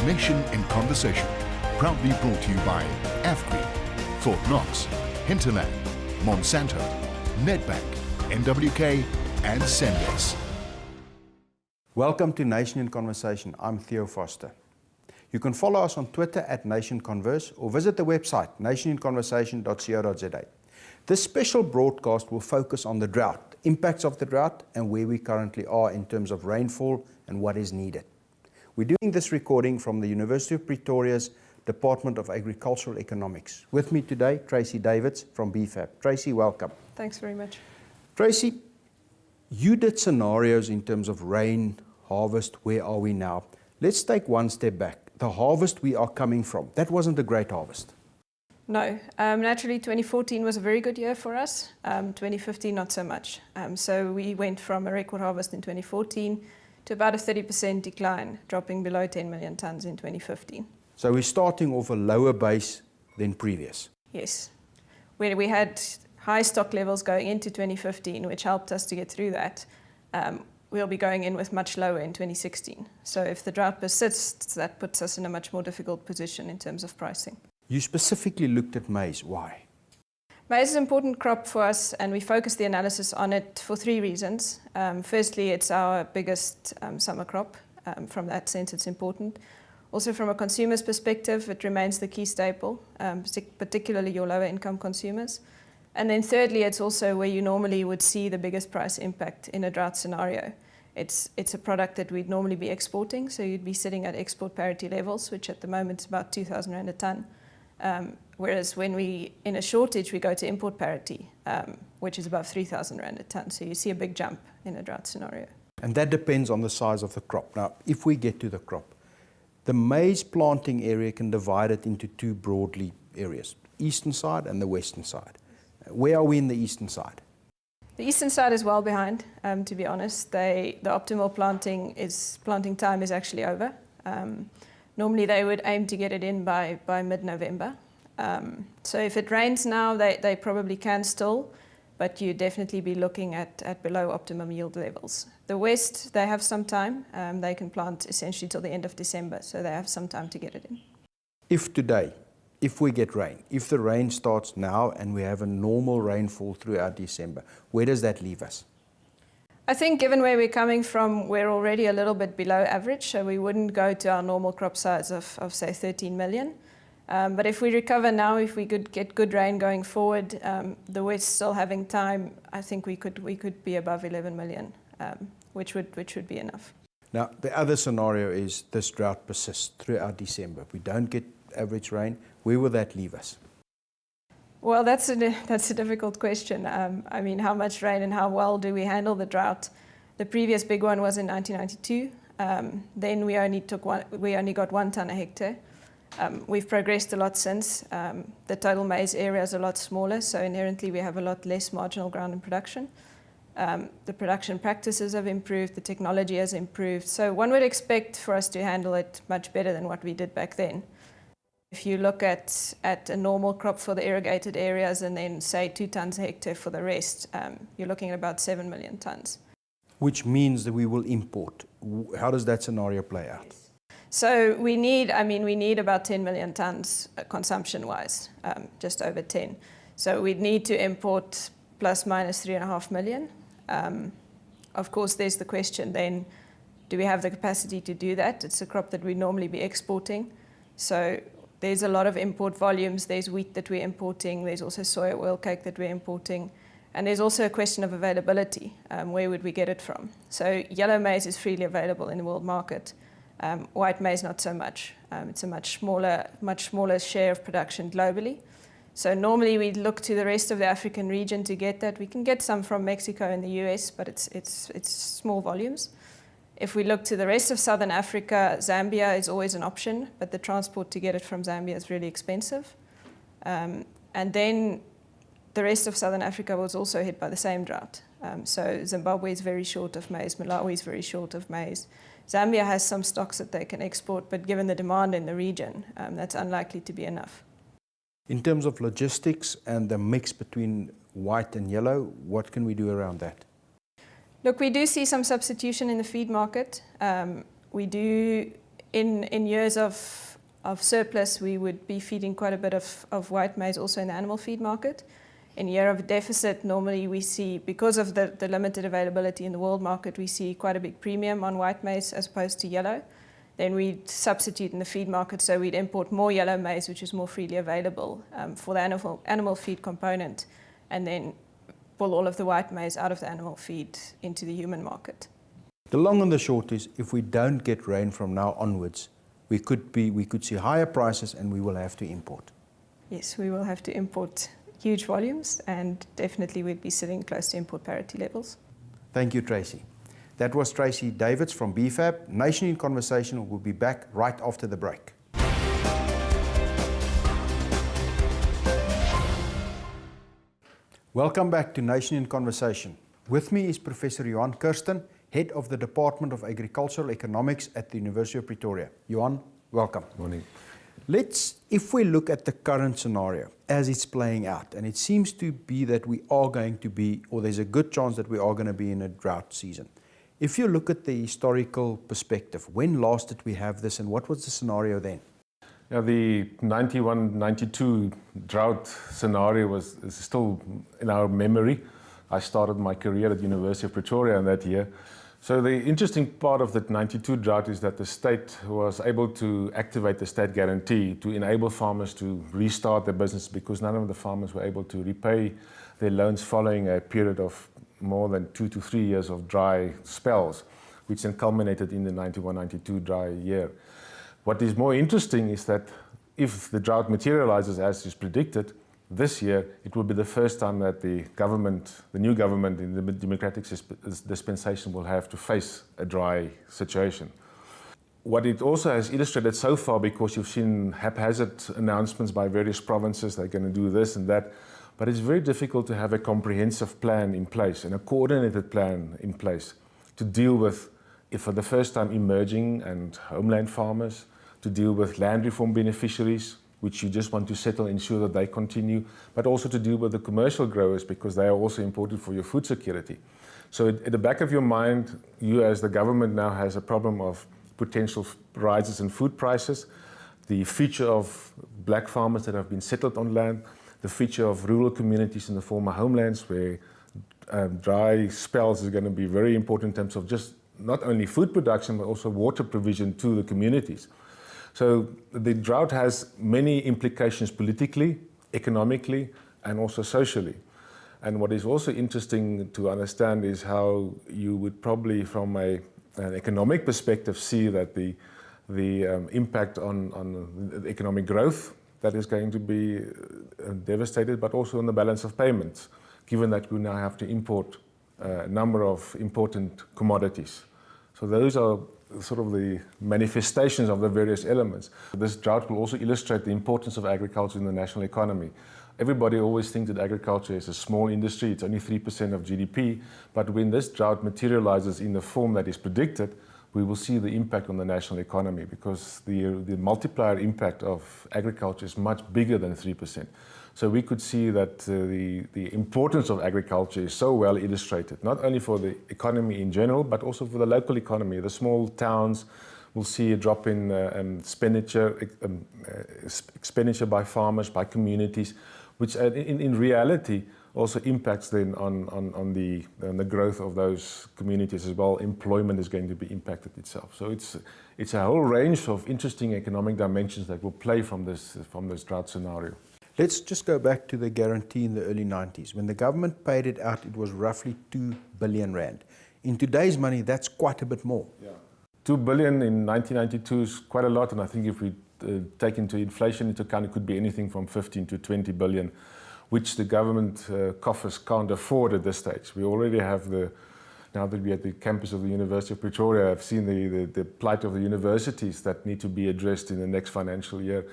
Nation in Conversation, proudly brought to you by AFGRI, Fort Knox, Hinterland, Monsanto, Nedbank, NWK and Sendes. Welcome to Nation in Conversation. I'm Theo Foster. You can follow us on Twitter at NationConverse or visit the website nationinconversation.co.za. This special broadcast will focus on the drought, impacts of the drought and where we currently are in terms of rainfall and what is needed. We're doing this recording from the University of Pretoria's Department of Agricultural Economics. With me today, Tracy Davids from BFAP. Tracy, welcome. Thanks very much. Tracy, you did scenarios in terms of rain, harvest, where are we now? Let's take one step back. The harvest we are coming from, that wasn't a great harvest. No, naturally 2014 was a very good year for us, 2015 not so much. So we went from a record harvest in 2014 to about a 30% decline, dropping below 10 million tonnes in 2015. So we're starting off a lower base than previous. Yes, where we had high stock levels going into 2015, which helped us to get through that. We'll be going in with much lower in 2016. So if the drought persists, that puts us in a much more difficult position in terms of pricing. You specifically looked at maize. Why? Maize is an important crop for us, and we focused the analysis on it for three reasons. Firstly, it's our biggest summer crop. From that sense, it's important. Also, from a consumer's perspective, it remains the key staple, particularly your lower income consumers. And then thirdly, it's also where you normally would see the biggest price impact in a drought scenario. It's a product that we'd normally be exporting, so you'd be sitting at export parity levels, which at the moment is about 2,000 Rand a tonne. Whereas when we, in a shortage, we go to import parity, which is above 3,000 Rand a tonne. So you see a big jump in a drought scenario. And that depends on the size of the crop. Now, if we get to the crop, the maize planting area can divide it into two broadly areas, eastern side and the western side. Where are we in the eastern side? The eastern side is well behind, to be honest. The optimal planting time is actually over. Normally they would aim to get it in by mid-November. So if it rains now, they probably can still, but you'd definitely be looking at below optimum yield levels. The west, they have some time. They can plant essentially till the end of December, so they have some time to get it in. If we get rain, if the rain starts now and we have a normal rainfall throughout December, where does that leave us? I think given where we're coming from, we're already a little bit below average, so we wouldn't go to our normal crop size of say 13 million. But if we recover now, if we could get good rain going forward, the west still having time, I think we could be above 11 million, which would be enough. Now, the other scenario is this drought persists throughout December. If we don't get average rain, where will that leave us? Well, that's a difficult question. I mean, how much rain and how well do we handle the drought? The previous big one was in 1992. Then we only got 1 tonne a hectare. We've progressed a lot since. The total maize area is a lot smaller, so inherently we have a lot less marginal ground in production. The production practices have improved, the technology has improved. So one would expect for us to handle it much better than what we did back then. If you look at a normal crop for the irrigated areas and then say 2 tonnes a hectare for the rest, you're looking at about 7 million tonnes. Which means that we will import. How does that scenario play out? So we need about 10 million tonnes consumption-wise, just over 10. So we'd need to import plus minus 3.5 million. Of course, there's the question then, do we have the capacity to do that? It's a crop that we'd normally be exporting. So there's a lot of import volumes. There's wheat that we're importing. There's also soya oil cake that we're importing. And there's also a question of availability. Where would we get it from? So yellow maize is freely available in the world market. White maize, not so much. It's a much smaller share of production globally. So normally we look to the rest of the African region to get that. We can get some from Mexico and the US, but it's small volumes. If we look to the rest of Southern Africa, Zambia is always an option, but the transport to get it from Zambia is really expensive. And then the rest of Southern Africa was also hit by the same drought. So Zimbabwe is very short of maize, Malawi is very short of maize. Zambia has some stocks that they can export, but given the demand in the region, that's unlikely to be enough. In terms of logistics and the mix between white and yellow, what can we do around that? Look, we do see some substitution in the feed market. We do in years of surplus, we would be feeding quite a bit of white maize also in the animal feed market. In year of deficit, normally we see, because of the limited availability in the world market, we see quite a big premium on white maize as opposed to yellow. Then we'd substitute in the feed market, so we'd import more yellow maize, which is more freely available for the animal feed component, and then pull all of the white maize out of the animal feed into the human market. The long and the short is, if we don't get rain from now onwards, we could see higher prices and we will have to import. Yes, we will have to import huge volumes, and definitely we'd be sitting close to import parity levels. Thank you, Tracy. That was Tracy Davids from BFAB. Nation in Conversation will be back right after the break. Welcome back to Nation in Conversation. With me is Professor Johan Kirsten, Head of the Department of Agricultural Economics at the University of Pretoria. Johan, welcome. Morning. If we look at the current scenario as it's playing out, and it seems to be that we are going to be, or there's a good chance that we are going to be in a drought season. If you look at the historical perspective, when last did we have this and what was the scenario then? Yeah, the 91-92 drought scenario is still in our memory. I started my career at the University of Pretoria in that year. So the interesting part of the 92 drought is that the state was able to activate the state guarantee to enable farmers to restart their business, because none of the farmers were able to repay their loans following a period of more than 2 to 3 years of dry spells, which then culminated in the 91-92 dry year. What is more interesting is that if the drought materializes as is predicted, this year it will be the first time that the new government in the democratic dispensation will have to face a dry situation. What it also has illustrated so far, because you've seen haphazard announcements by various provinces, they're going to do this and that, but it's very difficult to have a comprehensive plan in place and a coordinated plan in place to deal with, if for the first time, emerging and homeland farmers, to deal with land reform beneficiaries, which you just want to settle, ensure that they continue, but also to deal with the commercial growers, because they are also important for your food security. So at the back of your mind, you as the government now has a problem of potential rises in food prices, the feature of black farmers that have been settled on land, the feature of rural communities in the former homelands, where dry spells is going to be very important in terms of just not only food production, but also water provision to the communities. So the drought has many implications politically, economically, and also socially. And what is also interesting to understand is how you would probably, from an economic perspective, see that the impact on the economic growth that is going to be devastated, but also on the balance of payments, given that we now have to import a number of important commodities. So those are sort of the manifestations of the various elements. This drought will also illustrate the importance of agriculture in the national economy. Everybody always thinks that agriculture is a small industry, it's only 3% of GDP, but when this drought materializes in the form that is predicted, we will see the impact on the national economy, because the multiplier impact of agriculture is much bigger than 3%. So we could see that the importance of agriculture is so well illustrated, not only for the economy in general, but also for the local economy. The small towns will see a drop in expenditure by farmers, by communities, which in reality also impacts then on the growth of those communities as well. Employment is going to be impacted itself. So it's a whole range of interesting economic dimensions that will play from this drought scenario. Let's just go back to the guarantee in the early 90s. When the government paid it out, it was roughly 2 billion rand. In today's money, that's quite a bit more. Yeah. 2 billion in 1992 is quite a lot, and I think if we take into inflation into account, it could be anything from 15 to 20 billion, which the government coffers can't afford at this stage. We already have now that we're at the campus of the University of Pretoria, I've seen the plight of the universities that need to be addressed in the next financial year.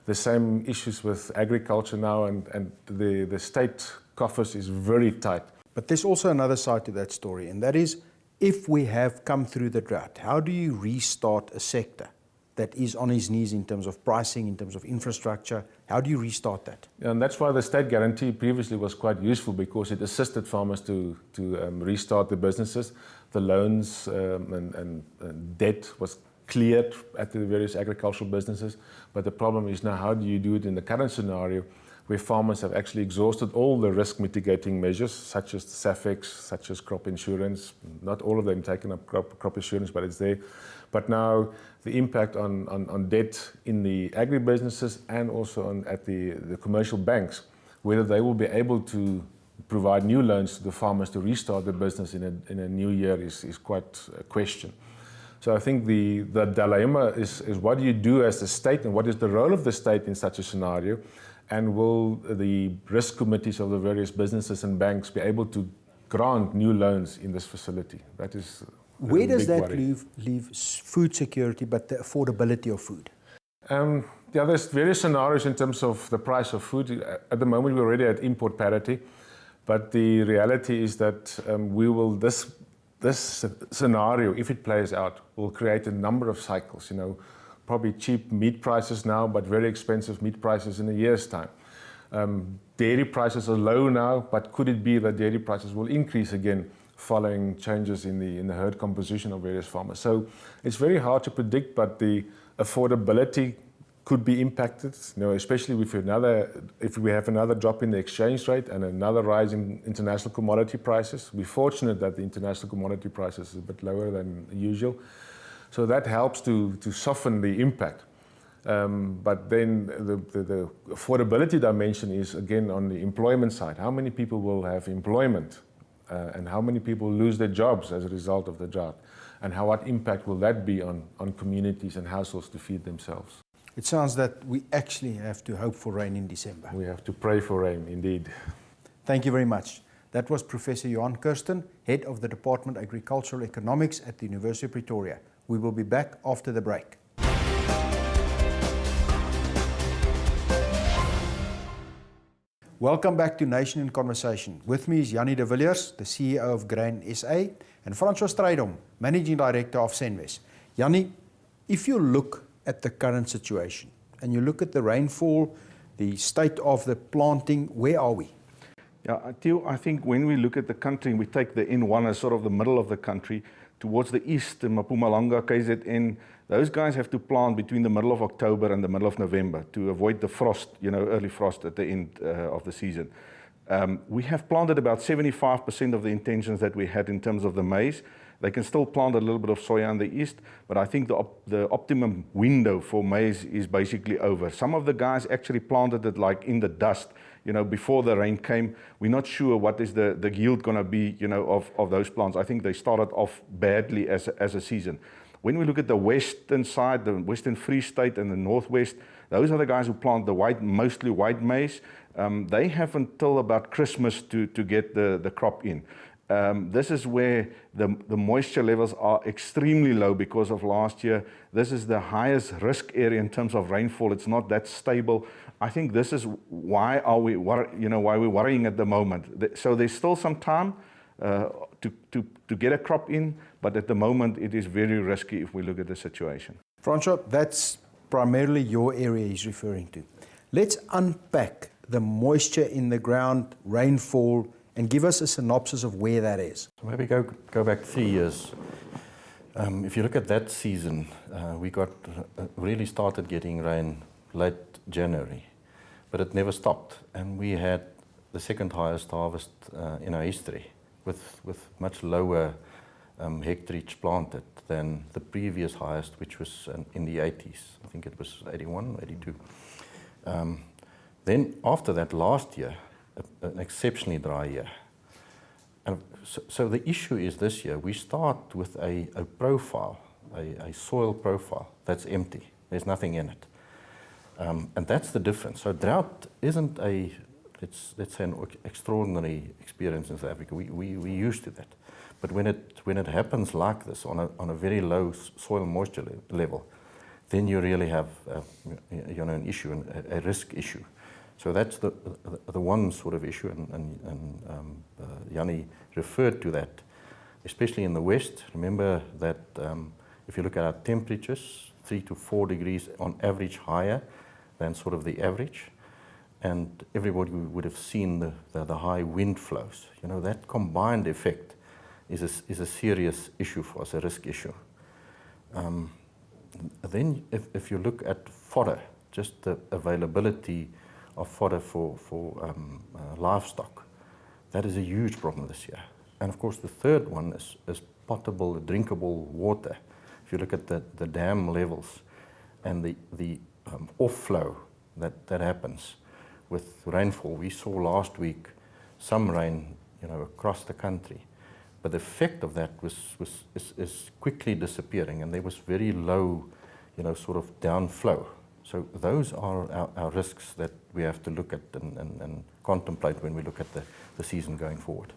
The same issues with agriculture now, and the state coffers is very tight. But there's also another side to that story, and that is, if we have come through the drought, how do you restart a sector that is on its knees in terms of pricing, in terms of infrastructure? How do you restart that? And that's why the state guarantee previously was quite useful, because it assisted farmers to restart the businesses. The loans and debt was cleared at the various agricultural businesses, but the problem is now how do you do it in the current scenario where farmers have actually exhausted all the risk mitigating measures such as SAFEX, such as crop insurance, not all of them taken up crop insurance, but it's there. But now the impact on debt in the agribusinesses and also at the commercial banks, whether they will be able to provide new loans to the farmers to restart the business in a new year is quite a question. So I think the dilemma is what do you do as a state and what is the role of the state in such a scenario, and will the risk committees of the various businesses and banks be able to grant new loans in this facility? That is Where does that worry. leave food security, but the affordability of food? Yeah, there's various scenarios in terms of the price of food. At the moment, we're already at import parity, but the reality is that this scenario, if it plays out, will create a number of cycles. Probably cheap meat prices now, but very expensive meat prices in a year's time. Dairy prices are low now, but could it be that dairy prices will increase again following changes in the herd composition of various farmers? So it's very hard to predict, but the affordability could be impacted, especially if we have another drop in the exchange rate and another rise in international commodity prices. We're fortunate that the international commodity prices is a bit lower than usual. So that helps to soften the impact. But then the affordability dimension is again on the employment side. How many people will have employment and how many people lose their jobs as a result of the drought? And what impact will that be on communities and households to feed themselves? It sounds that we actually have to hope for rain in December. We have to pray for rain, indeed. Thank you very much. That was Professor Johan Kirsten, Head of the Department of Agricultural Economics at the University of Pretoria. We will be back after the break. Welcome back to Nation in Conversation. With me is Jannie de Villiers, the CEO of Grain SA, and Francois Strydom, Managing Director of Senwes. Jannie, if you look at the current situation and you look at the rainfall, the state of the planting, where are we? Yeah, Theo, I think when we look at the country and we take the N1 as sort of the middle of the country, towards the east, in Mpumalanga, KZN, those guys have to plant between the middle of October and the middle of November to avoid the frost, early frost at the end of the season. We have planted about 75% of the intentions that we had in terms of the maize. They can still plant a little bit of soya in the east, but I think the optimum window for maize is basically over. Some of the guys actually planted it like in the dust, before the rain came. We're not sure what is the yield going to be, of those plants. I think they started off badly as a season. When we look at the western side, the Western Free State and the Northwest, those are the guys who plant the mostly white maize. They have until about Christmas to get the crop in. This is where the moisture levels are extremely low because of last year. This is the highest risk area in terms of rainfall. It's not that stable. I think this is why we're worrying at the moment. So there's still some time to get a crop in, but at the moment it is very risky if we look at the situation. Francois, that's primarily your area he's referring to. Let's unpack the moisture in the ground, rainfall, and give us a synopsis of where that is. So maybe go back 3 years. If you look at that season, we really started getting rain late January, but it never stopped. And we had the second highest harvest in our history with much lower hectareage planted than the previous highest, which was in the 80s. I think it was 81, 82. Then after that, last year, an exceptionally dry year. And so the issue is this year, we start with a profile, a soil profile that's empty. There's nothing in it. And that's the difference. So drought isn't let's say an extraordinary experience in South Africa. We're used to that. But when it happens like this on a very low soil moisture level, then you really have an issue, a risk issue. So that's the one sort of issue, and Jannie referred to that, especially in the west. Remember that if you look at our temperatures, 3 to 4 degrees on average higher than sort of the average, and everybody would have seen the high wind flows. That combined effect is a serious issue for us, a risk issue. Then if you look at fodder, just the availability of fodder for livestock, that is a huge problem this year. And of course the third one is potable, drinkable water. If you look at the dam levels and the off-flow that happens with rainfall. We saw last week some rain, across the country, but the effect of that is quickly disappearing, and there was very low, sort of downflow. So those are our risks that we have to look at and contemplate when we look at the season going forward.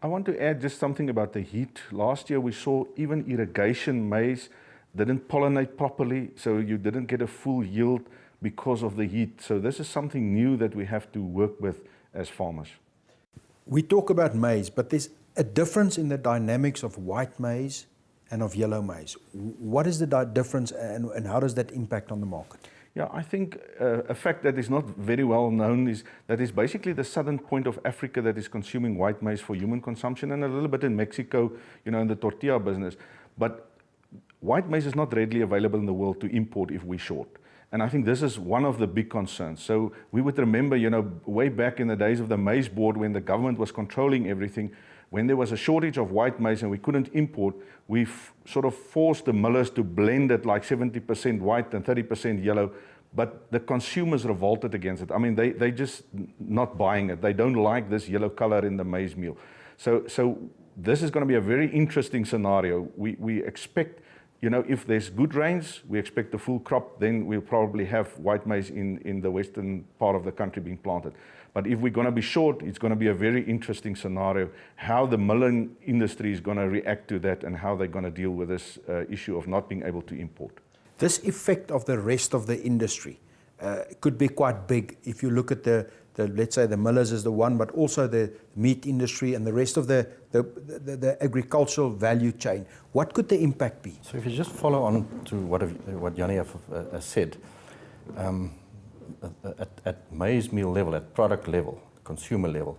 I want to add just something about the heat. Last year we saw even irrigation maize didn't pollinate properly, so you didn't get a full yield because of the heat. So this is something new that we have to work with as farmers. We talk about maize, but there's a difference in the dynamics of white maize and of yellow maize. What is the difference, and how does that impact on the market? Yeah, I think a fact that is not very well known is that it's basically the southern point of Africa that is consuming white maize for human consumption, and a little bit in Mexico, in the tortilla business. But white maize is not readily available in the world to import if we're short. And I think this is one of the big concerns. So we would remember, way back in the days of the maize board, when the government was controlling everything, when there was a shortage of white maize and we couldn't import, we sort of forced the millers to blend it like 70% white and 30% yellow. But the consumers revolted against it. I mean, they just not buying it. They don't like this yellow color in the maize meal. So this is going to be a very interesting scenario. We expect, if there's good rains, we expect the full crop, then we'll probably have white maize in the western part of the country being planted. But if we're going to be short, it's going to be a very interesting scenario, how the milling industry is going to react to that and how they're going to deal with this issue of not being able to import. This effect of the rest of the industry could be quite big if you look at the let's say the millers is the one, but also the meat industry and the rest of the agricultural value chain. What could the impact be? So if you just follow on to what Jannie has said, at maize meal level, at product level, consumer level,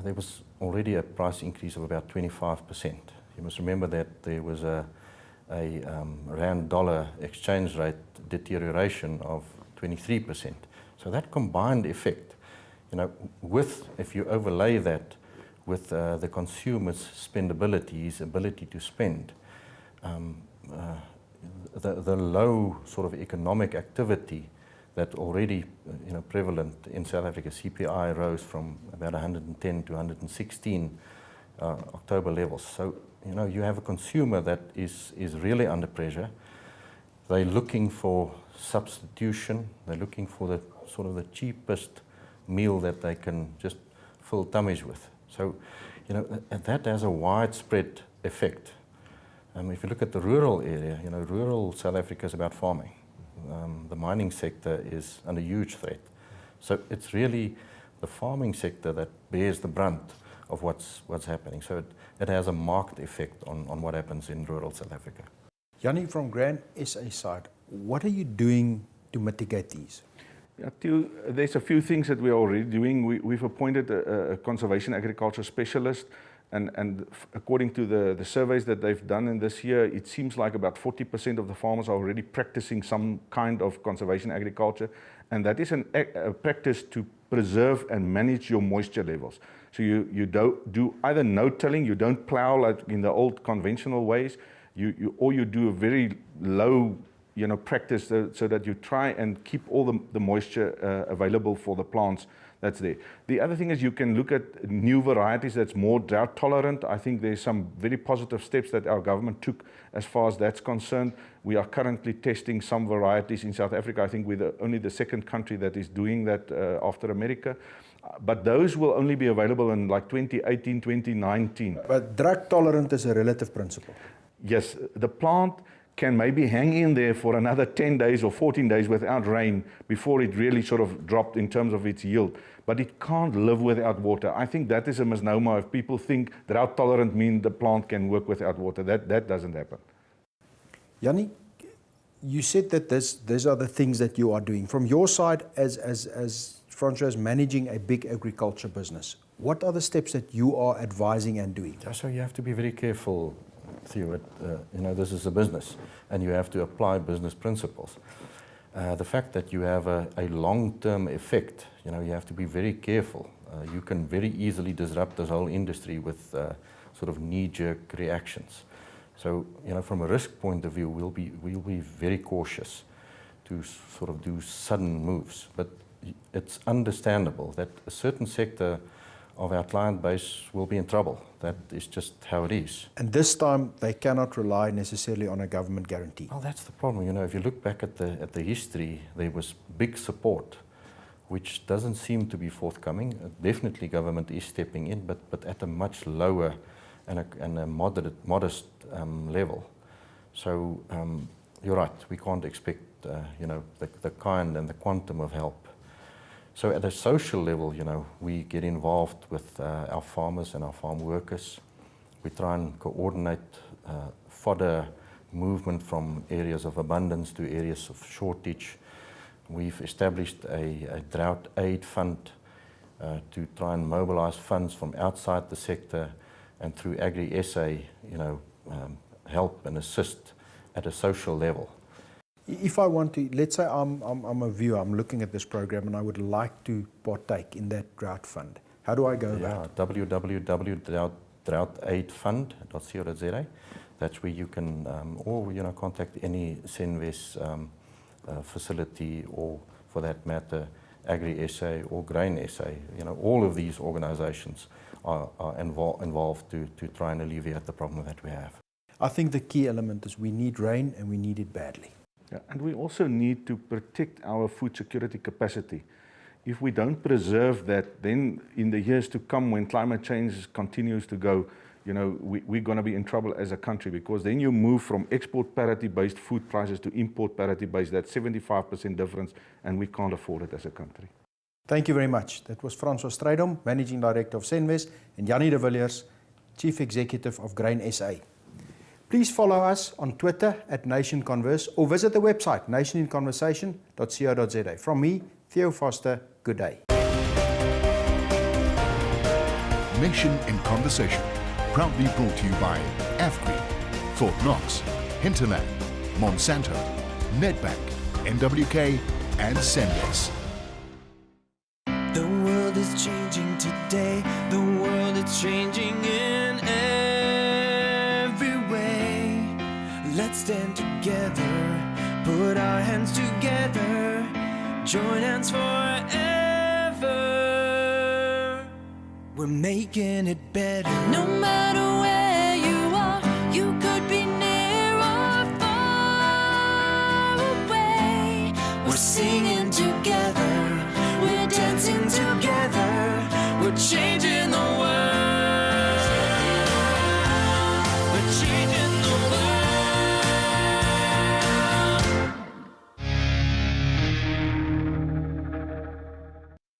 there was already a price increase of about 25%. You must remember that there was a rand-dollar exchange rate deterioration of 23%. So that combined effect, if you overlay that with the consumer's spendability, his ability to spend, the low sort of economic activity that already prevalent in South Africa. CPI rose from about 110 to 116 October levels. So you have a consumer that is really under pressure. They're looking for substitution. They're looking for the sort of the cheapest meal that they can just fill tummies with. So that has a widespread effect. If you look at the rural area, rural South Africa is about farming. The mining sector is under huge threat. So it's really the farming sector that bears the brunt of what's happening. So it has a marked effect on what happens in rural South Africa. Jannie, from Grand SA side, what are you doing to mitigate these? Yeah, there's a few things that we are already doing. We've appointed a conservation agriculture specialist, and according to the surveys that they've done in this year, it seems like about 40% of the farmers are already practicing some kind of conservation agriculture, and that is a practice to preserve and manage your moisture levels. So you do either no-tilling, you don't plow like in the old conventional ways, or you do a very low practice so that you try and keep all the moisture available for the plants that's there. The other thing is you can look at new varieties that's more drought tolerant. I think there's some very positive steps that our government took as far as that's concerned. We are currently testing some varieties in South Africa. I think we're only the second country that is doing that after America. But those will only be available in like 2018, 2019. But drought tolerant is a relative principle. Yes, the plant can maybe hang in there for another 10 days or 14 days without rain before it really sort of dropped in terms of its yield. But it can't live without water. I think that is a misnomer. If people think drought tolerant means the plant can work without water, that doesn't happen. Jannie, you said that these are the things that you are doing. From your side, as Francois managing a big agriculture business, what are the steps that you are advising and doing? So you have to be very careful, Theo, this is a business, and you have to apply business principles. The fact that you have a long-term effect, you have to be very careful. You can very easily disrupt this whole industry with sort of knee-jerk reactions. So, from a risk point of view, we'll be very cautious to sort of do sudden moves. But it's understandable that a certain sector of our client base will be in trouble. That is just how it is. And this time, they cannot rely necessarily on a government guarantee. Well, that's the problem. If you look back at the history, there was big support, which doesn't seem to be forthcoming. Definitely, government is stepping in, but at a much lower and a modest level. So you're right. We can't expect the kind and the quantum of help. So at a social level, we get involved with our farmers and our farm workers. We try and coordinate fodder movement from areas of abundance to areas of shortage. We've established a drought aid fund to try and mobilize funds from outside the sector, and through Agri-SA, help and assist at a social level. If I want to, let's say I'm a viewer, I'm looking at this program and I would like to partake in that drought fund. How do I go about it? www.droughtaidfund.co.za. That's where you can, or contact any Senves facility, or for that matter, Agri-SA or Grain-SA. All of these organizations are involved to try and alleviate the problem that we have. I think the key element is we need rain and we need it badly. Yeah, and we also need to protect our food security capacity. If we don't preserve that, then in the years to come, when climate change continues to go, we're going to be in trouble as a country, because then you move from export parity-based food prices to import parity-based. That's 75% difference, and we can't afford it as a country. Thank you very much. That was Francois Strydom, Managing Director of Senves, and Jannie de Villiers, Chief Executive of Grain SA. Please follow us on Twitter at Nation Converse, or visit the website nationinconversation.co.za. From me, Theo Foster, good day. Nation in Conversation, proudly brought to you by Afgri, Fort Knox, Hinterland, Monsanto, Nedbank, NWK, and Sendes. The world is changing today. The world is changing in every way. Let's stand together, put our hands together, join hands forever. We're making it better. No matter where you are, you could be near or far away. We're singing together, we're dancing together, we're changing